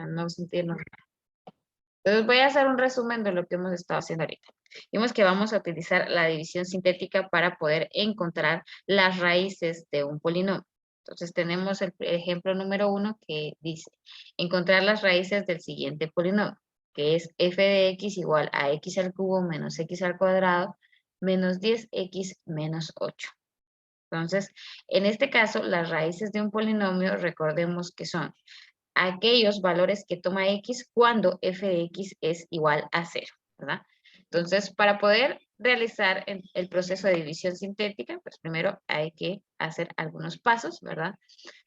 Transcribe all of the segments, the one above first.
para no sentirnos. Entonces voy a hacer un resumen de lo que hemos estado haciendo ahorita. Vimos que vamos a utilizar la división sintética para poder encontrar las raíces de un polinomio. Entonces tenemos el ejemplo número 1 que dice, encontrar las raíces del siguiente polinomio, que es f de x igual a x al cubo menos x al cuadrado menos 10x menos 8. Entonces, en este caso, las raíces de un polinomio, recordemos que son aquellos valores que toma x cuando f de x es igual a 0, ¿verdad? Entonces, para poder realizar el proceso de división sintética, pues primero hay que hacer algunos pasos, ¿verdad?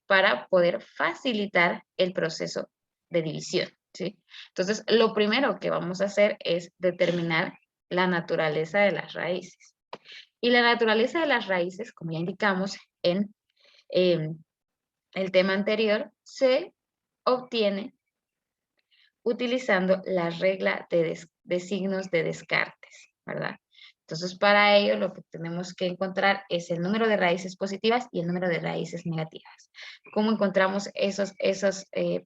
Para poder facilitar el proceso de división, ¿sí? Entonces, lo primero que vamos a hacer es determinar la naturaleza de las raíces. Y la naturaleza de las raíces, como ya indicamos en el tema anterior, se obtiene utilizando la regla de signos de Descartes, ¿verdad? Entonces, para ello lo que tenemos que encontrar es el número de raíces positivas y el número de raíces negativas. ¿Cómo encontramos esos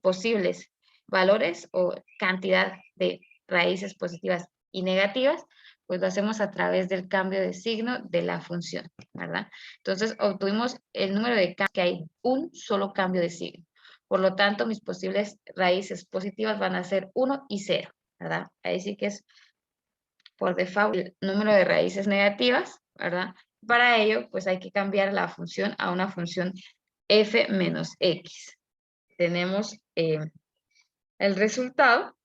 posibles valores o cantidad de raíces positivas y negativas? Pues lo hacemos a través del cambio de signo de la función, ¿verdad? Entonces, obtuvimos el número de cambios, que hay un solo cambio de signo. Por lo tanto, mis posibles raíces positivas van a ser 1 y 0, ¿verdad? Ahí sí que es por default el número de raíces negativas, ¿verdad? Para ello, pues hay que cambiar la función a una función f menos x. Tenemos el resultado,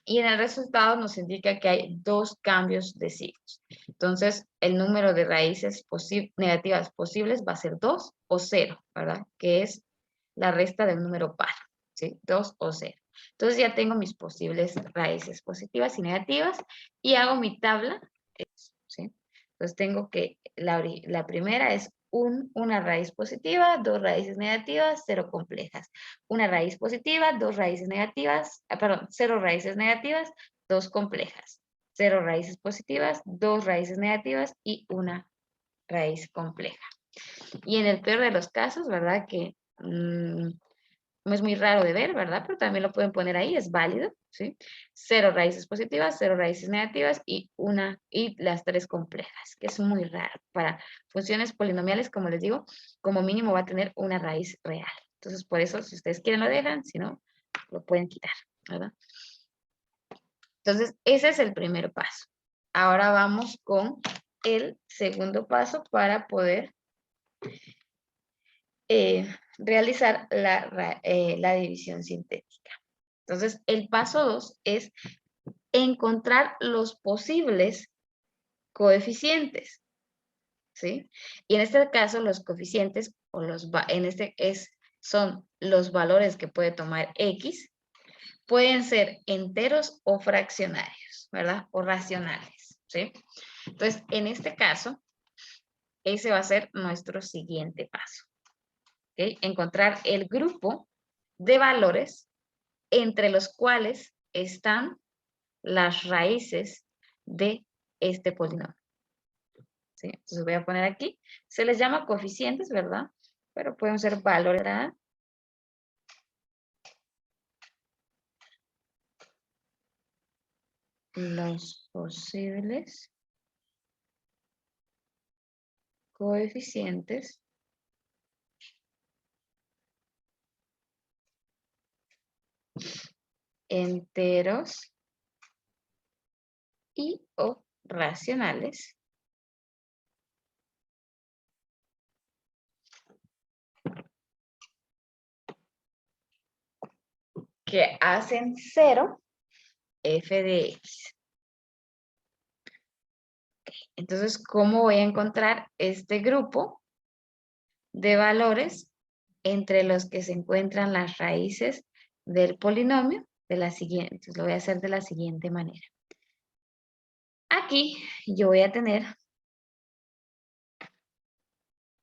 y en el resultado nos indica que hay dos cambios de signos. Entonces, el número de raíces negativas posibles va a ser 2 o 0, ¿verdad? Que es la resta del número par, ¿sí? 2 o 0. Entonces ya tengo mis posibles raíces positivas y negativas y hago mi tabla, ¿sí? Entonces tengo que la primera es una raíz positiva, dos raíces negativas, 0 complejas. Una raíz positiva, dos raíces negativas, perdón, 0 raíces negativas, 2 complejas. 0 raíces positivas, 2 raíces negativas y una raíz compleja. Y en el peor de los casos, ¿verdad? Que es muy raro de ver, ¿verdad? Pero también lo pueden poner ahí, es válido, ¿sí? 0 raíces positivas, 0 raíces negativas y las 3 complejas, que es muy raro. Para funciones polinomiales, como les digo, como mínimo va a tener una raíz real. Entonces, por eso, si ustedes quieren lo dejan, si no, lo pueden quitar, ¿verdad? Entonces, ese es el primer paso. Ahora vamos con el segundo paso para poder realizar la división sintética. Entonces, el paso 2 es encontrar los posibles coeficientes, ¿sí? Y en este caso, los coeficientes, son los valores que puede tomar X, pueden ser enteros o fraccionarios, ¿verdad? O racionales, ¿sí? Entonces, en este caso, ese va a ser nuestro siguiente paso. ¿Okay? Encontrar el grupo de valores entre los cuales están las raíces de este polinomio. ¿Sí? Entonces voy a poner aquí, se les llama coeficientes, ¿verdad? Pero pueden ser valores, ¿verdad? Los posibles coeficientes enteros y o racionales que hacen 0 f de x. Entonces, ¿cómo voy a encontrar este grupo de valores entre los que se encuentran las raíces del polinomio? De la siguiente, entonces lo voy a hacer de la siguiente manera. Aquí yo voy a tener,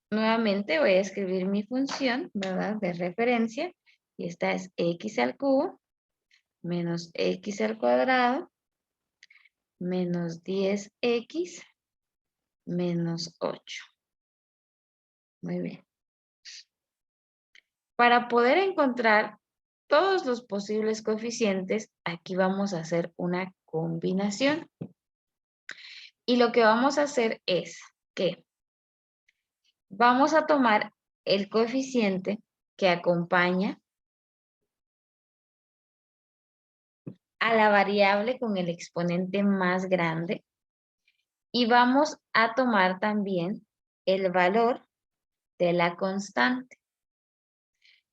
nuevamente voy a escribir mi función, ¿verdad? De referencia, y esta es x al cubo menos x al cuadrado menos 10x menos 8. Muy bien. Para poder encontrar todos los posibles coeficientes, aquí vamos a hacer una combinación. Y lo que vamos a hacer es que vamos a tomar el coeficiente que acompaña a la variable con el exponente más grande y vamos a tomar también el valor de la constante.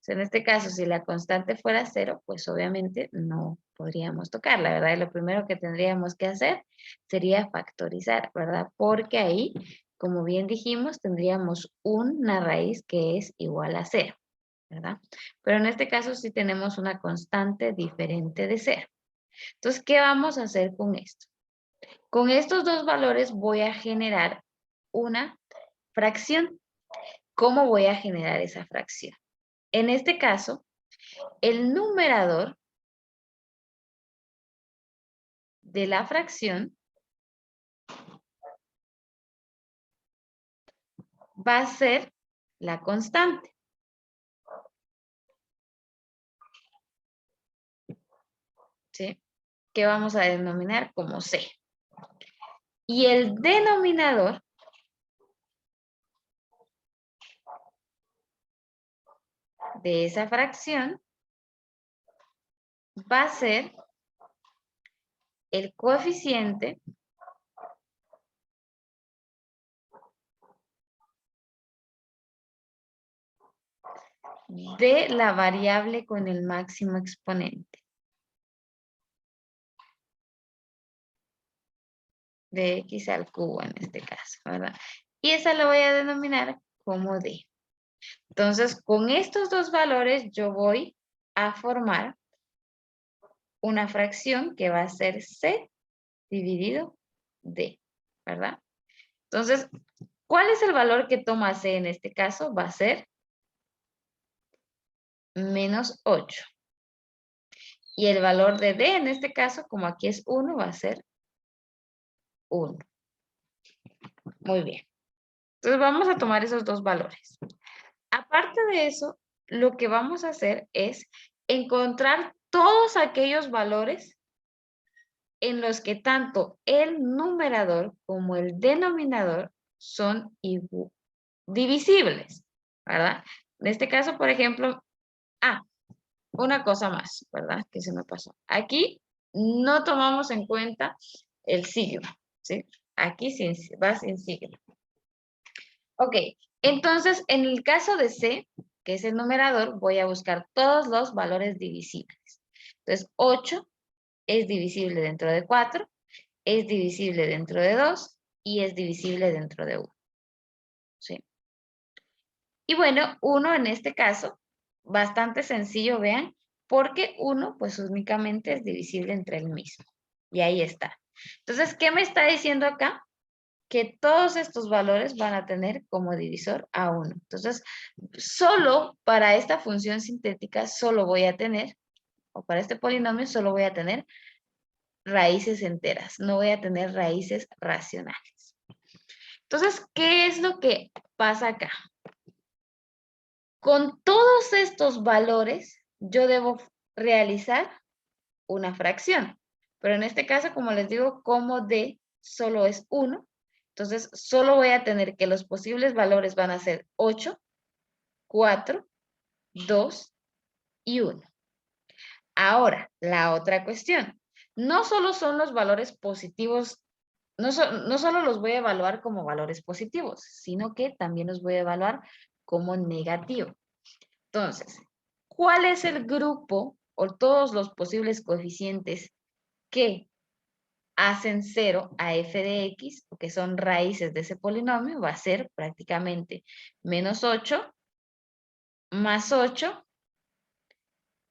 En este caso, si la constante fuera 0, pues obviamente no podríamos tocarla, ¿verdad? Y lo primero que tendríamos que hacer sería factorizar, ¿verdad? Porque ahí, como bien dijimos, tendríamos una raíz que es igual a 0, ¿verdad? Pero en este caso sí tenemos una constante diferente de 0. Entonces, ¿qué vamos a hacer con esto? Con estos dos valores voy a generar una fracción. ¿Cómo voy a generar esa fracción? En este caso, el numerador de la fracción va a ser la constante. ¿Sí? Que vamos a denominar como C. Y el denominador de esa fracción va a ser el coeficiente de la variable con el máximo exponente. De x al cubo en este caso, ¿verdad? Y esa la voy a denominar como D. Entonces, con estos dos valores yo voy a formar una fracción que va a ser C dividido D, ¿verdad? Entonces, ¿cuál es el valor que toma C en este caso? Va a ser menos 8. Y el valor de D en este caso, como aquí es 1, va a ser 1. Muy bien. Entonces vamos a tomar esos dos valores. Aparte de eso, lo que vamos a hacer es encontrar todos aquellos valores en los que tanto el numerador como el denominador son divisibles, ¿verdad? En este caso, por ejemplo, una cosa más, ¿verdad? Que se me pasó. Aquí no tomamos en cuenta el signo, ¿sí? Aquí va sin signo. Ok, entonces en el caso de C, que es el numerador, voy a buscar todos los valores divisibles. Entonces, 8 es divisible dentro de 4, es divisible dentro de 2 y es divisible dentro de 1. ¿Sí? Y bueno, 1 en este caso, bastante sencillo, vean, porque 1 pues únicamente es divisible entre el mismo. Y ahí está. Entonces, ¿qué me está diciendo acá? Que todos estos valores van a tener como divisor a 1. Entonces, solo para esta función sintética, solo voy a tener, o para este polinomio, solo voy a tener raíces enteras, no voy a tener raíces racionales. Entonces, ¿qué es lo que pasa acá? Con todos estos valores, yo debo realizar una fracción. Pero en este caso, como les digo, como D solo es 1, entonces solo voy a tener que los posibles valores van a ser 8, 4, 2 y 1. Ahora, la otra cuestión. No solo son los valores positivos, no solo los voy a evaluar como valores positivos, sino que también los voy a evaluar como negativos. Entonces, ¿cuál es el grupo o todos los posibles coeficientes que hacen 0 a f de x, o que son raíces de ese polinomio? Va a ser prácticamente menos 8, más 8,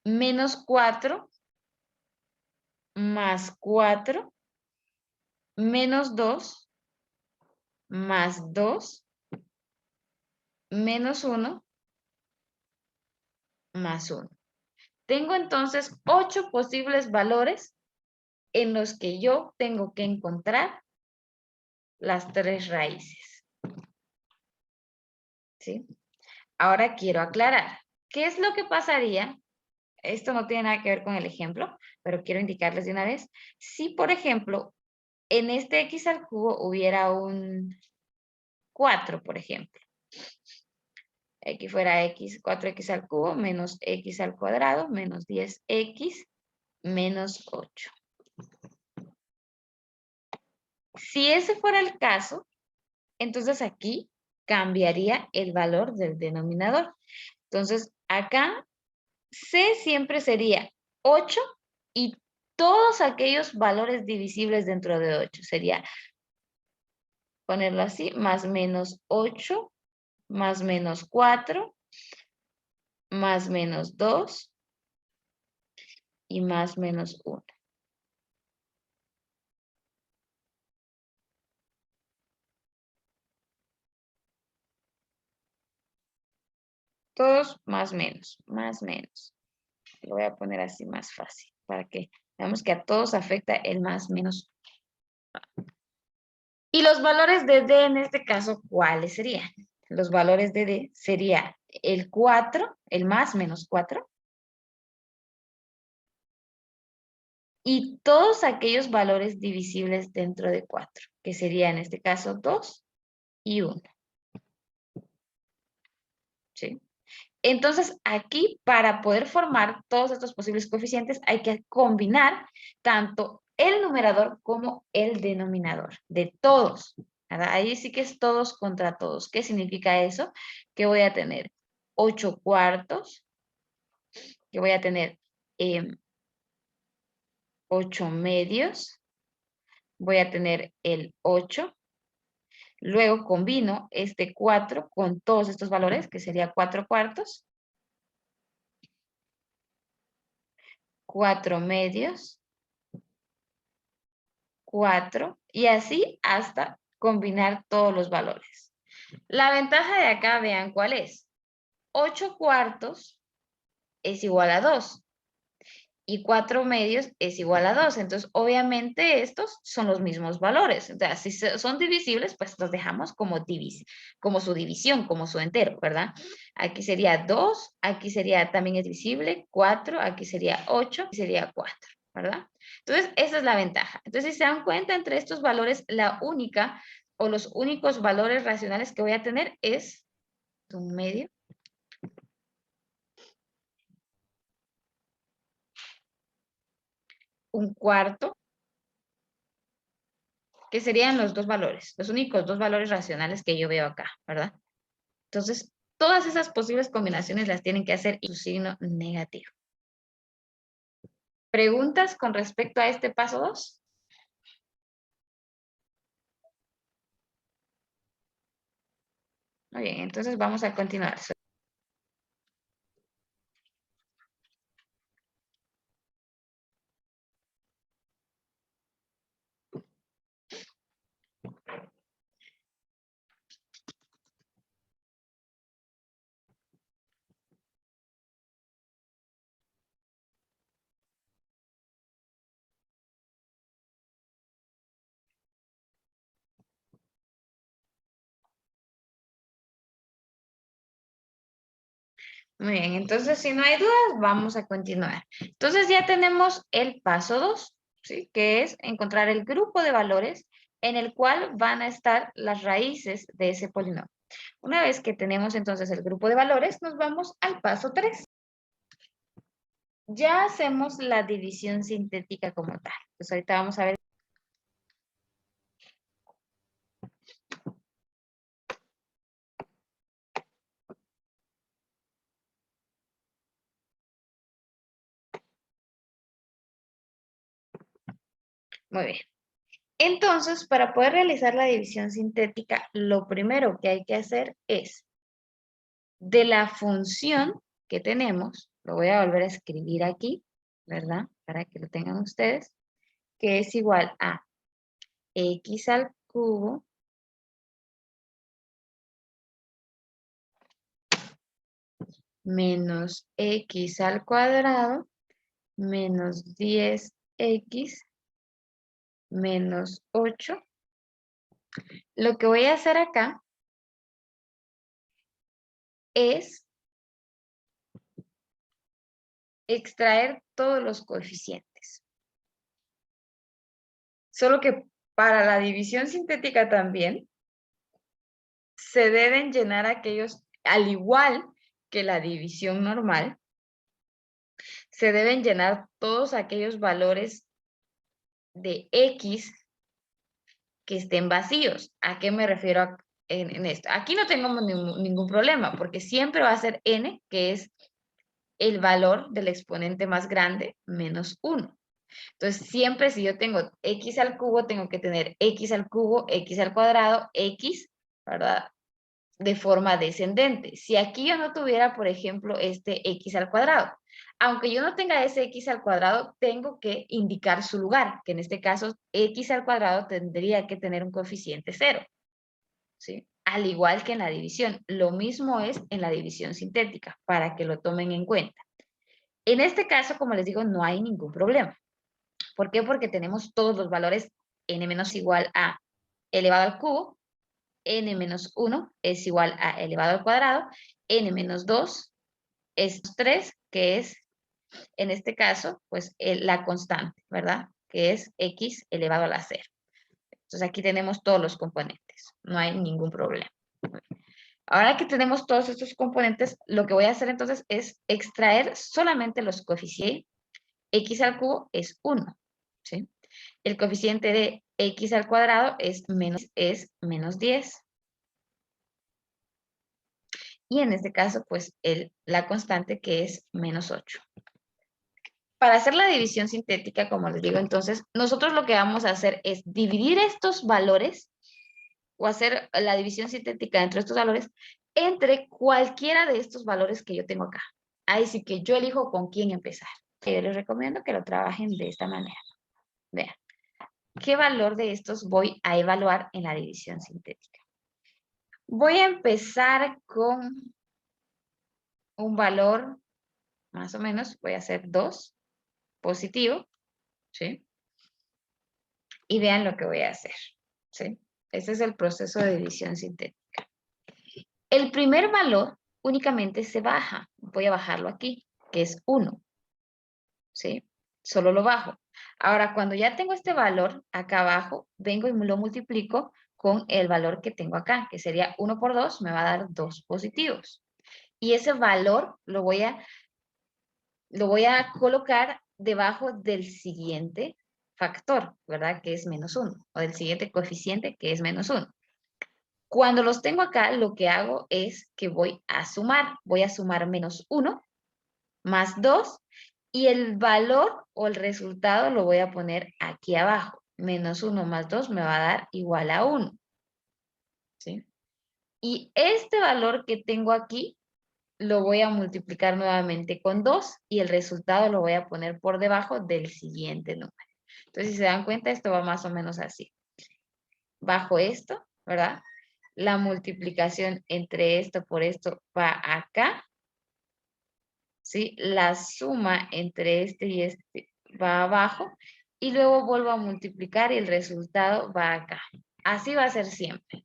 menos 4, más 4, menos 2, más 2, menos 1, más 1. Tengo entonces 8 posibles valores en los que yo tengo que encontrar las 3 raíces. ¿Sí? Ahora quiero aclarar, ¿qué es lo que pasaría esto no tiene nada que ver con el ejemplo, pero quiero indicarles de una vez. Si, por ejemplo, en este x al cubo hubiera un 4, por ejemplo. Aquí fuera x, 4x al cubo menos x al cuadrado menos 10x menos 8. Si ese fuera el caso, entonces aquí cambiaría el valor del denominador. Entonces, acá C siempre sería 8 y todos aquellos valores divisibles dentro de 8. Sería, ponerlo así, más menos 8, más menos 4, más menos 2 y más menos 1. Todos más menos, más menos. Lo voy a poner así más fácil para que veamos que a todos afecta el más menos. Y los valores de D en este caso, ¿cuáles serían? Los valores de D sería el 4, el más menos 4, y todos aquellos valores divisibles dentro de 4, que sería en este caso 2 y 1. ¿Sí? Entonces, aquí para poder formar todos estos posibles coeficientes hay que combinar tanto el numerador como el denominador de todos. ¿Verdad? Ahí sí que es todos contra todos. ¿Qué significa eso? Que voy a tener 8 cuartos, que voy a tener 8 medios, voy a tener el 8, luego combino este 4 con todos estos valores, que sería 4 cuartos, 4 medios, 4 y así hasta combinar todos los valores. La ventaja de acá, vean cuál es. 8 cuartos es igual a 2 y 4 medios es igual a 2. Entonces, obviamente estos son los mismos valores. O sea, si son divisibles, pues los dejamos como, como su división, como su entero, ¿verdad? Aquí sería 2, aquí sería también es divisible, 4, aquí sería 8, aquí sería 4, ¿verdad? Entonces, esa es la ventaja. Entonces, si se dan cuenta, entre estos valores, la única o los únicos valores racionales que voy a tener es un medio, un cuarto, que serían los dos valores, los únicos dos valores racionales que yo veo acá, ¿verdad? Entonces, todas esas posibles combinaciones las tienen que hacer y su signo negativo. ¿Preguntas con respecto a este paso 2? Muy bien, entonces vamos a continuar. Muy bien, entonces si no hay dudas, vamos a continuar. Entonces ya tenemos el paso 2, ¿sí? Que es encontrar el grupo de valores en el cual van a estar las raíces de ese polinomio. Una vez que tenemos entonces el grupo de valores, nos vamos al paso 3. Ya hacemos la división sintética como tal. Pues ahorita vamos a ver. Muy bien. Entonces, para poder realizar la división sintética, lo primero que hay que hacer es, de la función que tenemos, lo voy a volver a escribir aquí, ¿verdad? Para que lo tengan ustedes, que es igual a x al cubo menos x al cuadrado menos 10x menos 8. Lo que voy a hacer acá es extraer todos los coeficientes. Solo que para la división sintética también se deben llenar aquellos, al igual que la división normal, se deben llenar todos aquellos valores de X que estén vacíos. ¿A qué me refiero en esto? Aquí no tenemos ningún problema, porque siempre va a ser n, que es el valor del exponente más grande, menos 1. Entonces, siempre si yo tengo x al cubo, tengo que tener x al cubo, x al cuadrado, x, ¿verdad? De forma descendente. Si aquí yo no tuviera, por ejemplo, este x al cuadrado, aunque yo no tenga ese x al cuadrado, tengo que indicar su lugar, que en este caso x al cuadrado tendría que tener un coeficiente 0, ¿sí? Al igual que en la división. Lo mismo es en la división sintética, para que lo tomen en cuenta. En este caso, como les digo, no hay ningún problema. ¿Por qué? Porque tenemos todos los valores n menos igual a elevado al cubo, n menos 1 es igual a elevado al cuadrado, n menos 2 es 3, que es, en este caso, pues la constante, ¿verdad? Que es x elevado a la 0. Entonces aquí tenemos todos los componentes, no hay ningún problema. Ahora que tenemos todos estos componentes, lo que voy a hacer entonces es extraer solamente los coeficientes. X al cubo es 1, ¿sí? El coeficiente de x al cuadrado es menos 10. Y en este caso, pues, la constante que es menos 8. Para hacer la división sintética, como les digo, entonces, nosotros lo que vamos a hacer es dividir estos valores o hacer la división sintética entre estos valores entre cualquiera de estos valores que yo tengo acá. Ahí sí que yo elijo con quién empezar. Yo les recomiendo que lo trabajen de esta manera. Vean, ¿qué valor de estos voy a evaluar en la división sintética? Voy a empezar con un valor, más o menos, voy a hacer 2, positivo, ¿sí? Y vean lo que voy a hacer, ¿sí? Ese es el proceso de división sintética. El primer valor únicamente se baja. Voy a bajarlo aquí, que es 1, ¿sí? Solo lo bajo. Ahora, cuando ya tengo este valor acá abajo, vengo y lo multiplico con el valor que tengo acá, que sería 1 por 2, me va a dar 2 positivos. Y ese valor lo voy a colocar debajo del siguiente factor, ¿verdad? Que es menos 1, o del siguiente coeficiente, que es menos 1. Cuando los tengo acá, lo que hago es que voy a sumar menos 1 más 2, y el valor o el resultado lo voy a poner aquí abajo. Menos 1 más 2 me va a dar igual a 1. ¿Sí? Y este valor que tengo aquí lo voy a multiplicar nuevamente con 2 y el resultado lo voy a poner por debajo del siguiente número. Entonces, si se dan cuenta, esto va más o menos así. Bajo esto, ¿verdad? La multiplicación entre esto por esto va acá. ¿Sí? La suma entre este y este va abajo. Y luego vuelvo a multiplicar y el resultado va acá. Así va a ser siempre.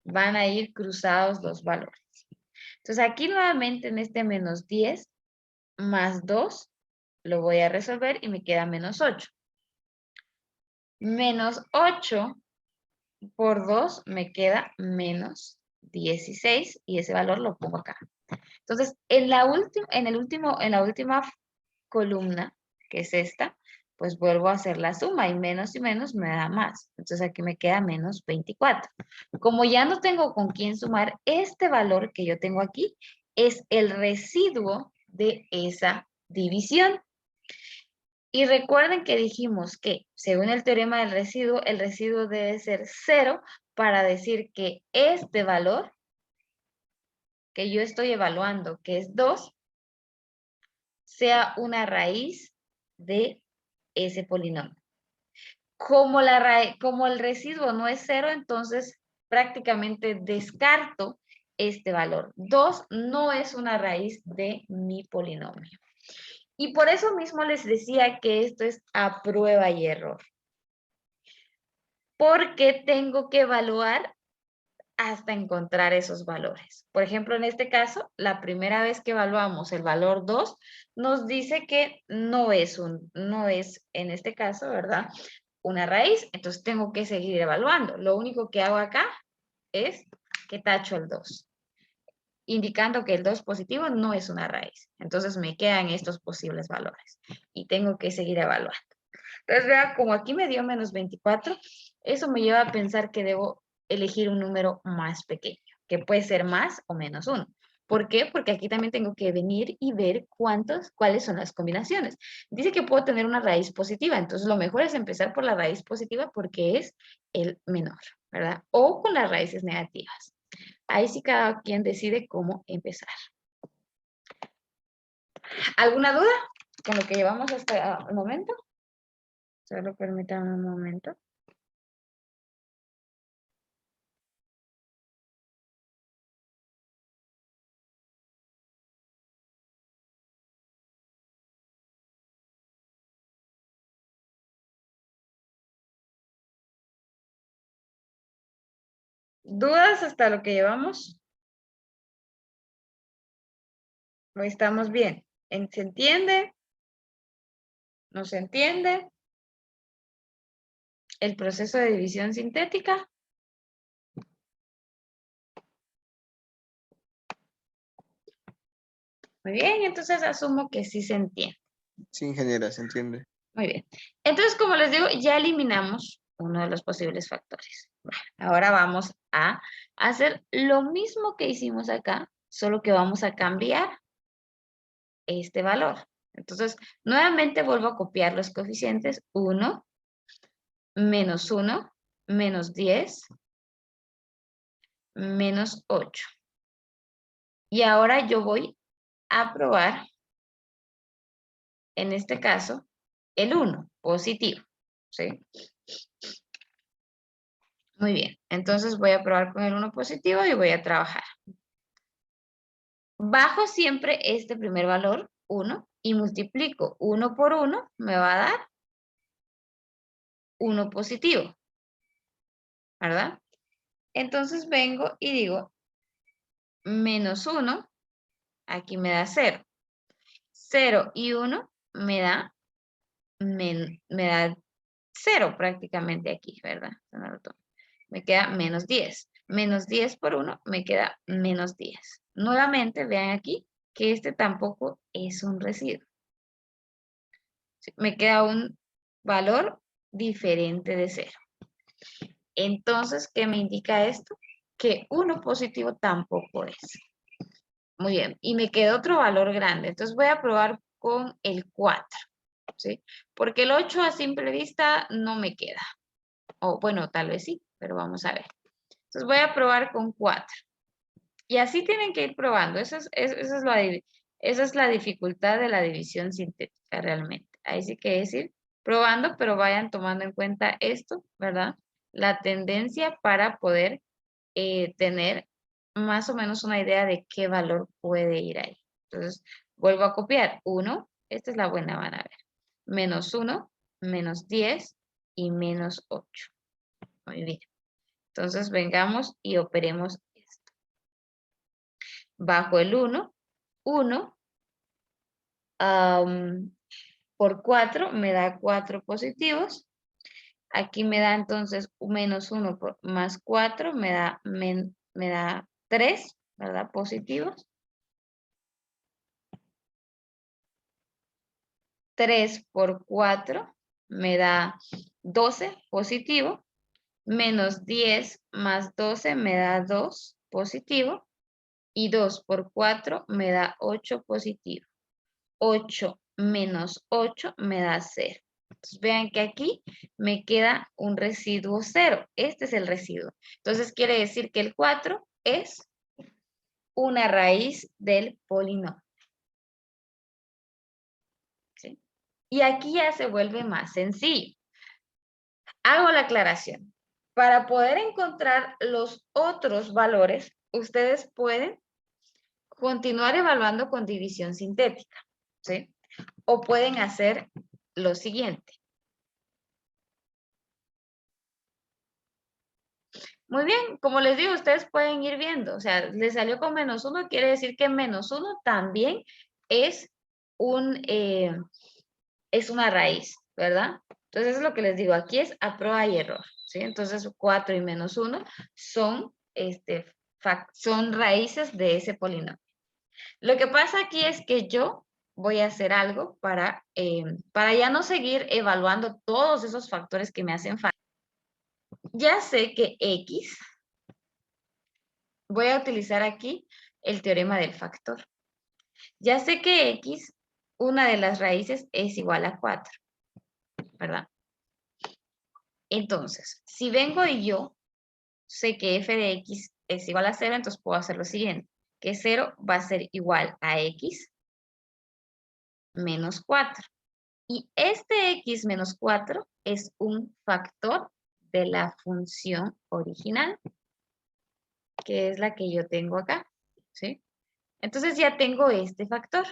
Van a ir cruzados los valores. Entonces aquí nuevamente en este menos 10 más 2 lo voy a resolver y me queda menos 8. Menos 8 por 2 me queda menos 16 y ese valor lo pongo acá. Entonces, en la última columna, que es esta, pues vuelvo a hacer la suma y menos me da más. Entonces aquí me queda menos 24. Como ya no tengo con quién sumar, este valor que yo tengo aquí es el residuo de esa división. Y recuerden que dijimos que, según el teorema del residuo, el residuo debe ser 0 para decir que este valor que yo estoy evaluando, que es 2, sea una raíz de ese polinomio. Como el residuo no es 0, entonces prácticamente descarto este valor. 2 no es una raíz de mi polinomio. Y por eso mismo les decía que esto es a prueba y error. Porque tengo que evaluar hasta encontrar esos valores. Por ejemplo, en este caso, la primera vez que evaluamos el valor 2, nos dice que no es en este caso, ¿verdad? Una raíz, entonces tengo que seguir evaluando. Lo único que hago acá es que tacho el 2, indicando que el 2 positivo no es una raíz. Entonces me quedan estos posibles valores y tengo que seguir evaluando. Entonces, vea, como aquí me dio menos 24, eso me lleva a pensar que debo elegir un número más pequeño, que puede ser más o menos 1. ¿Por qué? Porque aquí también tengo que venir y ver cuáles son las combinaciones. Dice que puedo tener una raíz positiva, entonces lo mejor es empezar por la raíz positiva porque es el menor, ¿verdad? O con las raíces negativas. Ahí sí cada quien decide cómo empezar. ¿Alguna duda con lo que llevamos hasta el momento? Solo permítanme un momento. ¿Dudas hasta lo que llevamos? ¿O estamos bien? ¿Se entiende? ¿No se entiende? ¿El proceso de división sintética? Muy bien, entonces asumo que sí se entiende. Sí, ingeniera, se entiende. Muy bien. Entonces, como les digo, ya eliminamos uno de los posibles factores. Bueno, ahora vamos a hacer lo mismo que hicimos acá, solo que vamos a cambiar este valor. Entonces, nuevamente vuelvo a copiar los coeficientes. 1, menos 1, menos 10, menos 8. Y ahora yo voy a probar, en este caso, el 1, positivo. ¿Sí? Muy bien. Entonces voy a probar con el 1 positivo y voy a trabajar. Bajo siempre este primer valor, 1, y multiplico 1 por 1, me va a dar 1 positivo. ¿Verdad? Entonces vengo y digo, menos 1, aquí me da 0. 0 y 1 me da 0 prácticamente aquí, ¿verdad? Me queda menos 10. Menos 10 por 1 me queda menos 10. Nuevamente, vean aquí que este tampoco es un residuo. Me queda un valor diferente de 0. Entonces, ¿qué me indica esto? Que 1 positivo tampoco es. Muy bien, y me queda otro valor grande. Entonces voy a probar con el 4, ¿sí? Porque el 8 a simple vista no me queda. O bueno, tal vez sí, pero vamos a ver. Entonces voy a probar con 4. Y así tienen que ir probando. Esa es la dificultad de la división sintética realmente. Ahí sí que es ir probando, pero vayan tomando en cuenta esto, ¿verdad? La tendencia para poder tener más o menos una idea de qué valor puede ir ahí. Entonces, vuelvo a copiar. 1, esta es la buena, van a ver. Menos 1, menos 10 y menos 8. Muy bien. Entonces, vengamos y operemos esto. Bajo el 1, 1 por 4 me da 4 positivos. Aquí me da entonces menos 1 más 4 me da 3, ¿verdad? Positivos. 3 por 4 me da 12 positivo, menos 10 más 12 me da 2 positivo, y 2 por 4 me da 8 positivo. 8 menos 8 me da 0. Entonces, vean que aquí me queda un residuo 0. Este es el residuo. Entonces, quiere decir que el 4 es una raíz del polinomio. ¿Sí? Y aquí ya se vuelve más sencillo. Hago la aclaración. Para poder encontrar los otros valores, ustedes pueden continuar evaluando con división sintética, ¿sí? O pueden hacer lo siguiente. Muy bien, como les digo, ustedes pueden ir viendo, o sea, les salió con -1, quiere decir que -1 también es es una raíz, ¿verdad? Entonces es lo que les digo, aquí es a prueba y error, ¿sí? Entonces 4 y -1 son, son raíces de ese polinomio. Lo que pasa aquí es que yo voy a hacer algo para ya no seguir evaluando todos esos factores que me hacen falta. Ya sé que X, voy a utilizar aquí el teorema del factor. Ya sé que X, una de las raíces es igual a 4, ¿verdad? Entonces, si vengo y yo sé que f de x es igual a 0, entonces puedo hacer lo siguiente, que 0 va a ser igual a x menos 4. Y este x menos 4 es un factor de la función original, que es la que yo tengo acá, ¿sí? Entonces ya tengo este factor.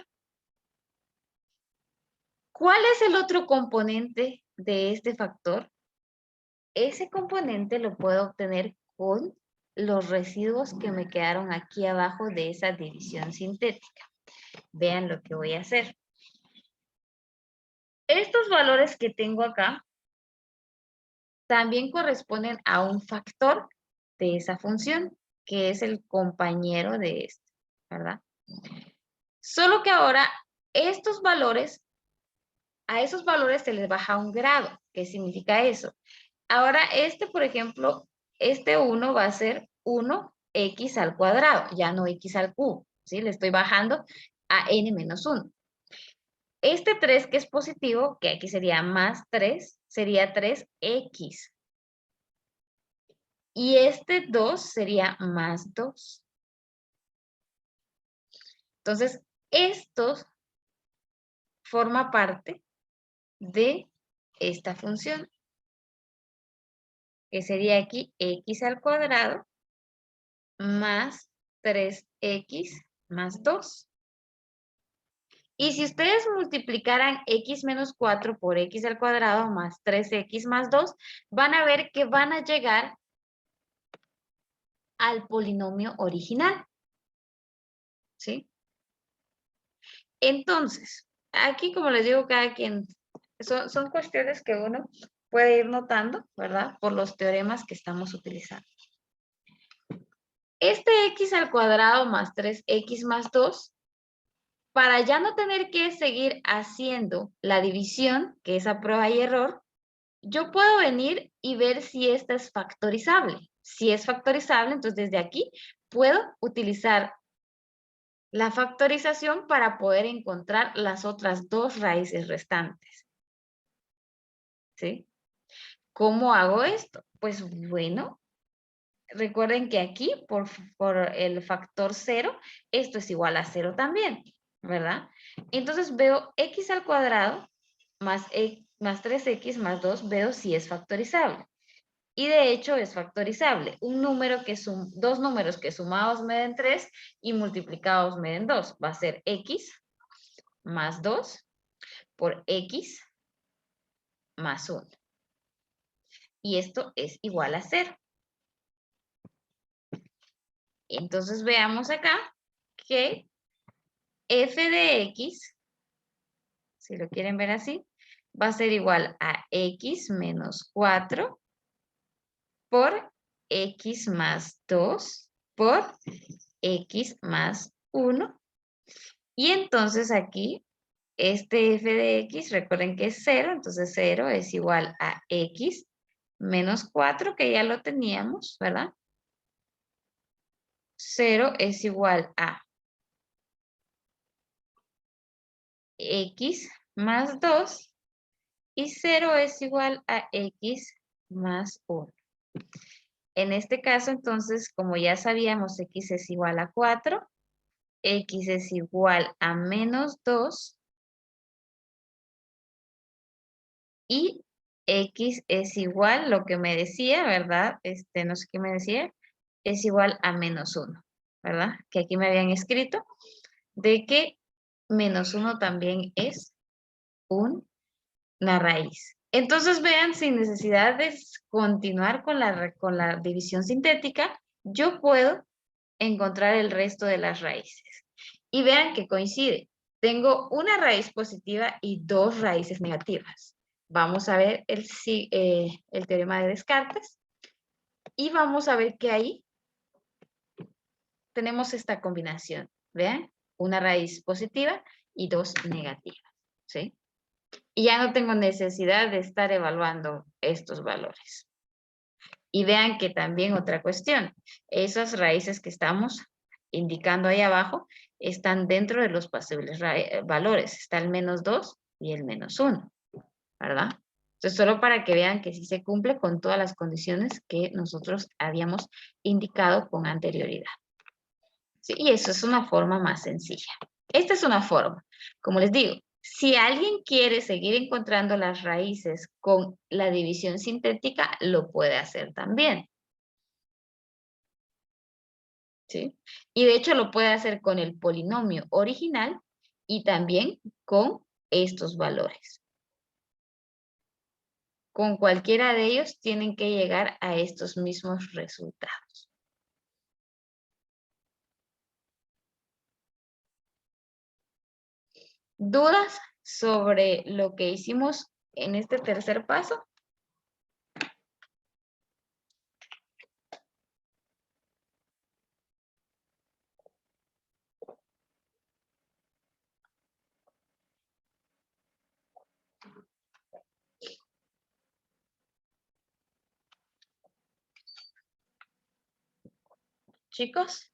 ¿Cuál es el otro componente de este factor? Ese componente lo puedo obtener con los residuos que me quedaron aquí abajo de esa división sintética. Vean lo que voy a hacer. Estos valores que tengo acá también corresponden a un factor de esa función, que es el compañero de este, ¿verdad? Solo que ahora estos valores, a esos valores se les baja un grado. ¿Qué significa eso? Ahora por ejemplo, este 1 va a ser 1x al cuadrado, ya no x al cubo, ¿sí? Le estoy bajando a n menos 1. Este 3 que es positivo, que aquí sería más 3, sería 3x. Y este 2 sería más 2. Entonces, esto forma parte de esta función, que sería aquí x al cuadrado más 3x más 2. Y si ustedes multiplicaran x menos 4 por x al cuadrado más 3x más 2, van a ver que van a llegar al polinomio original, ¿sí? Entonces, aquí como les digo, cada quien, son cuestiones que uno puede ir notando, ¿verdad? Por los teoremas que estamos utilizando. Este x al cuadrado más 3x más 2, para ya no tener que seguir haciendo la división, que es a prueba y error, yo puedo venir y ver si esta es factorizable. Si es factorizable, entonces desde aquí puedo utilizar la factorización para poder encontrar las otras dos raíces restantes. ¿Sí? ¿Cómo hago esto? Pues bueno, recuerden que aquí por el factor 0, esto es igual a 0 también, ¿verdad? Entonces veo x al cuadrado más 3x más 2, veo si es factorizable. Y de hecho es factorizable. Dos números que sumados me den 3 y multiplicados me den 2. Va a ser x más 2 por x más 1. Y esto es igual a 0. Entonces veamos acá que f de x, si lo quieren ver así, va a ser igual a x menos 4 por x más 2 por x más 1. Y entonces aquí, este f de x, recuerden que es 0, entonces 0 es igual a x menos 4, que ya lo teníamos, ¿verdad? 0 es igual a x más 2 y 0 es igual a x más 1. En este caso, entonces, como ya sabíamos, x es igual a 4, x es igual a menos 2 y x es igual, lo que me decía, ¿verdad? No sé qué me decía, es igual a menos 1, ¿verdad? Que aquí me habían escrito de que menos 1 también es una raíz. Entonces vean, sin necesidad de continuar con la división sintética, yo puedo encontrar el resto de las raíces. Y vean que coincide. Tengo una raíz positiva y dos raíces negativas. Vamos a ver el teorema de Descartes y vamos a ver que ahí tenemos esta combinación. Vean, una raíz positiva y dos negativas. ¿Sí? Y ya no tengo necesidad de estar evaluando estos valores. Y vean que también otra cuestión, esas raíces que estamos indicando ahí abajo están dentro de los posibles valores. Está el -2 y el -1, ¿verdad? Entonces, solo para que vean que sí se cumple con todas las condiciones que nosotros habíamos indicado con anterioridad. ¿Sí? Y eso es una forma más sencilla. Esta es una forma. Como les digo, si alguien quiere seguir encontrando las raíces con la división sintética, lo puede hacer también. ¿Sí? Y de hecho lo puede hacer con el polinomio original y también con estos valores. Con cualquiera de ellos tienen que llegar a estos mismos resultados. ¿Dudas sobre lo que hicimos en este tercer paso? Chicos.